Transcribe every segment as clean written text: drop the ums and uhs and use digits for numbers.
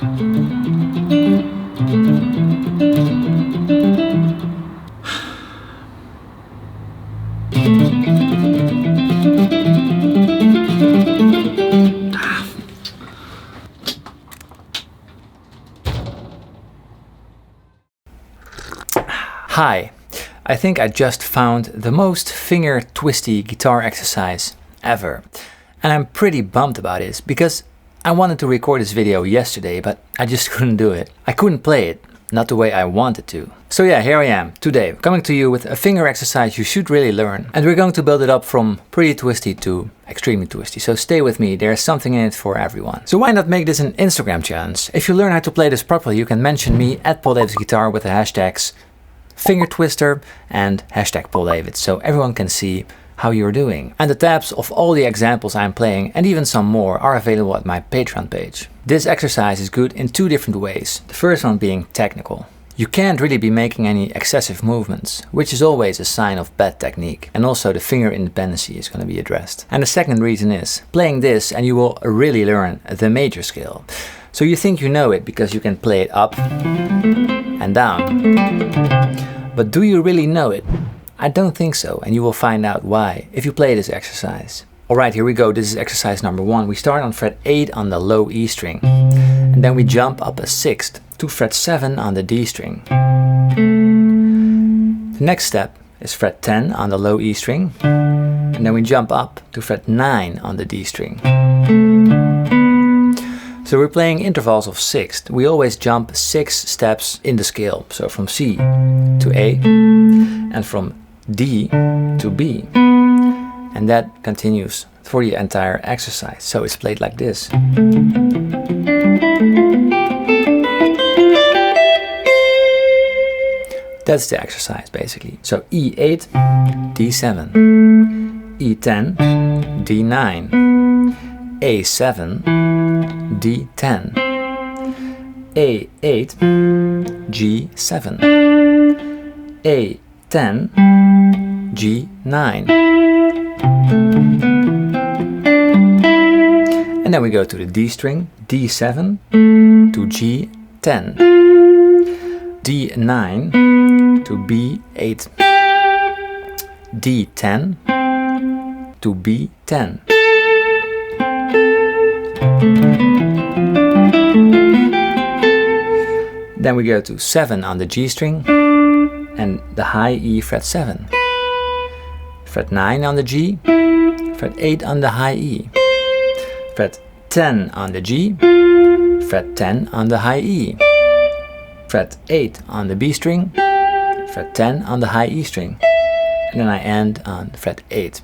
Hi, I think I just found the most finger twisty guitar exercise ever. And I'm pretty bummed about this because I wanted to record this video yesterday, but I just couldn't do it. I couldn't play it, not the way I wanted to. So yeah, here I am today, coming to you with a finger exercise you should really learn. And we're going to build it up from pretty twisty to extremely twisty. So stay with me, there's something in it for everyone. So why not make this an Instagram challenge? If you learn how to play this properly, you can mention me at PaulDavidsGuitar with the hashtags finger twister and hashtag PaulDavids, so everyone can see how you're doing. And the tabs of all the examples I'm playing and even some more are available at my Patreon page. This exercise is good in two different ways. The first one being technical. You can't really be making any excessive movements, which is always a sign of bad technique. And also the finger independency is going to be addressed. And the second reason is playing this and you will really learn the major scale. So you think you know it because you can play it up and down. But do you really know it? I don't think so, and you will find out why if you play this exercise. Alright, here we go. This is exercise number 1. We start on fret 8 on the low E string. And then we jump up a sixth to fret 7 on the D string. The next step is fret 10 on the low E string. And then we jump up to fret 9 on the D string. So we're playing intervals of sixth. We always jump 6 steps in the scale. So from C to A and from D to B. And that continues for the entire exercise. So it's played like this. That's the exercise basically. So E8, D7, E10, D9, A7, D10, A8, G7, A10, G9. And then we go to the D string, D7 to G10, D9 to B8, D10 to B10. Then we go to 7 on the G string and the high E fret 7. Fret 9 on the G, fret 8 on the high E. Fret 10 on the G, fret 10 on the high E. Fret 8 on the B string, fret 10 on the high E string. And then I end on fret 8.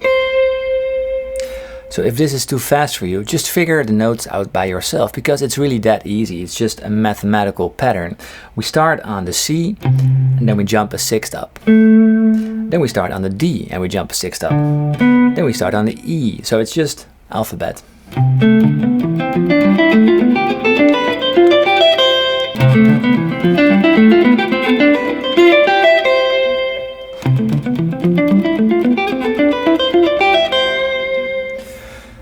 So if this is too fast for you, just figure the notes out by yourself because it's really that easy. It's just a mathematical pattern. We start on the C and then we jump a sixth up. Then we start on the D and we jump a sixth up. Then we start on the E. So it's just alphabet.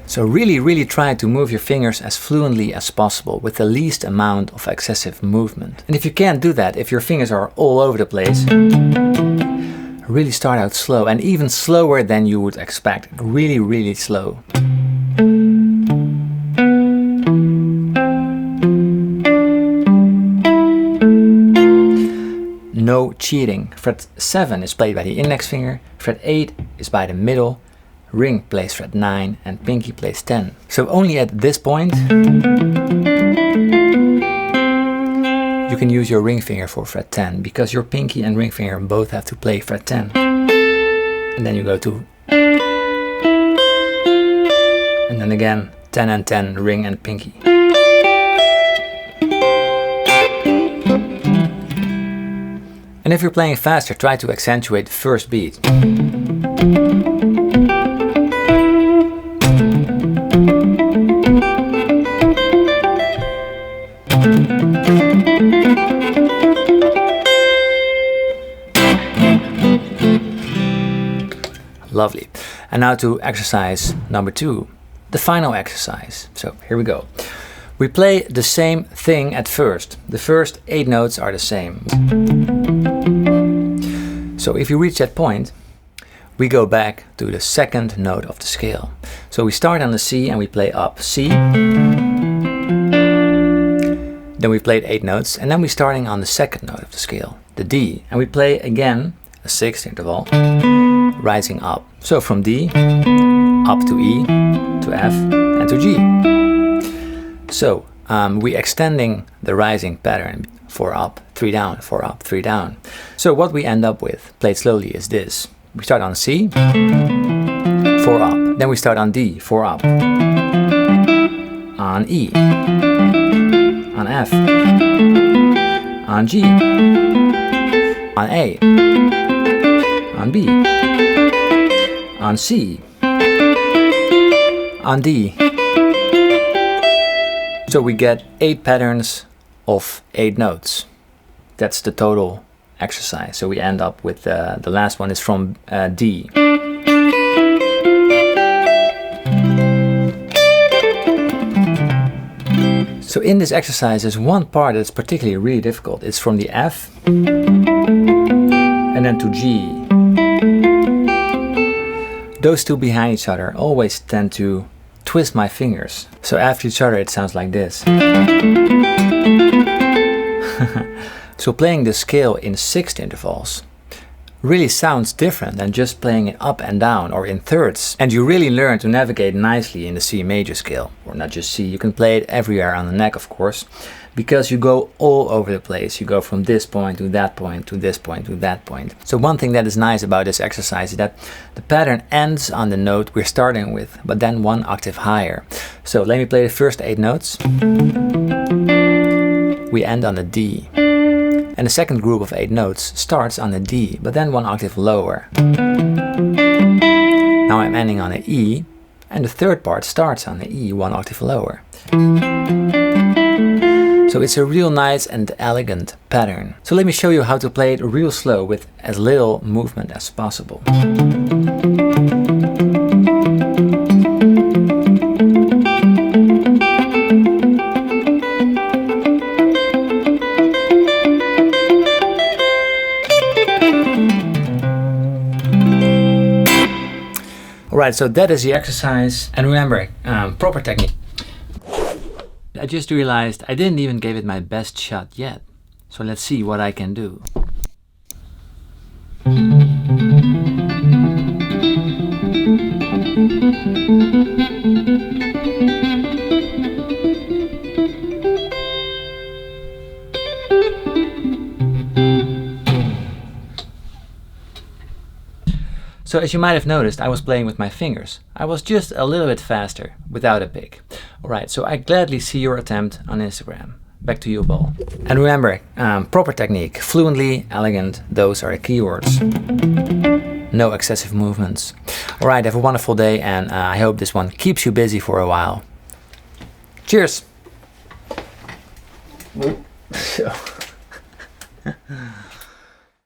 So really try to move your fingers as fluently as possible with the least amount of excessive movement. And if you can't do that, if your fingers are all over the place, really start out slow and even slower than you would expect. Really slow. No cheating. Fret 7 is played by the index finger, fret 8 is by the middle, ring plays fret 9 and pinky plays 10. So only at this point you can use your ring finger for fret 10 because your pinky and ring finger both have to play fret 10. And then you go to and then again 10 and 10, ring and pinky. And if you're playing faster, try to accentuate the first beat. Lovely. And now to exercise number 2, the final exercise. So here we go. We play the same thing at first. The first 8 notes are the same. So if you reach that point, we go back to the second note of the scale. So we start on the C and we play up C. Then we played 8 notes, and then we're starting on the second note of the scale, the D. And we play again a 6th interval, rising up. So from D, up to E, to F, and to G. So we're extending the rising pattern, 4 up, 3 down, 4 up, 3 down. So what we end up with, played slowly, is this. We start on C, 4 up. Then we start on D, 4 up. On E, on F, on G, on A, on B, on C, on D. So we get 8 patterns of 8 notes. That's the total exercise. So we end up with the last one is from D. So in this exercise there's one part that's particularly really difficult. It's from the F and then to G. Those two behind each other always tend to twist my fingers. So after each other it sounds like this. So playing the scale in 6th intervals really sounds different than just playing it up and down or in thirds. And you really learn to navigate nicely in the C major scale. Or not just C, you can play it everywhere on the neck, of course, because you go all over the place. You go from this point to that point to this point to that point. So one thing that is nice about this exercise is that the pattern ends on the note we're starting with, but then 1 octave higher. So let me play the first 8 notes. We end on the D. And the second group of 8 notes starts on the D, but then 1 octave lower. Now I'm ending on the E, and the third part starts on the E, 1 octave lower. So it's a real nice and elegant pattern. So let me show you how to play it real slow with as little movement as possible. Alright, so that is the exercise, and remember, proper technique. I just realized I didn't even give it my best shot yet, so let's see what I can do. So as you might have noticed, I was playing with my fingers. I was just a little bit faster, without a pick. Alright, so I gladly see your attempt on Instagram. Back to you, Ball. And remember, proper technique, fluently, elegant, those are the keywords. No excessive movements. Alright, have a wonderful day, and I hope this one keeps you busy for a while. Cheers!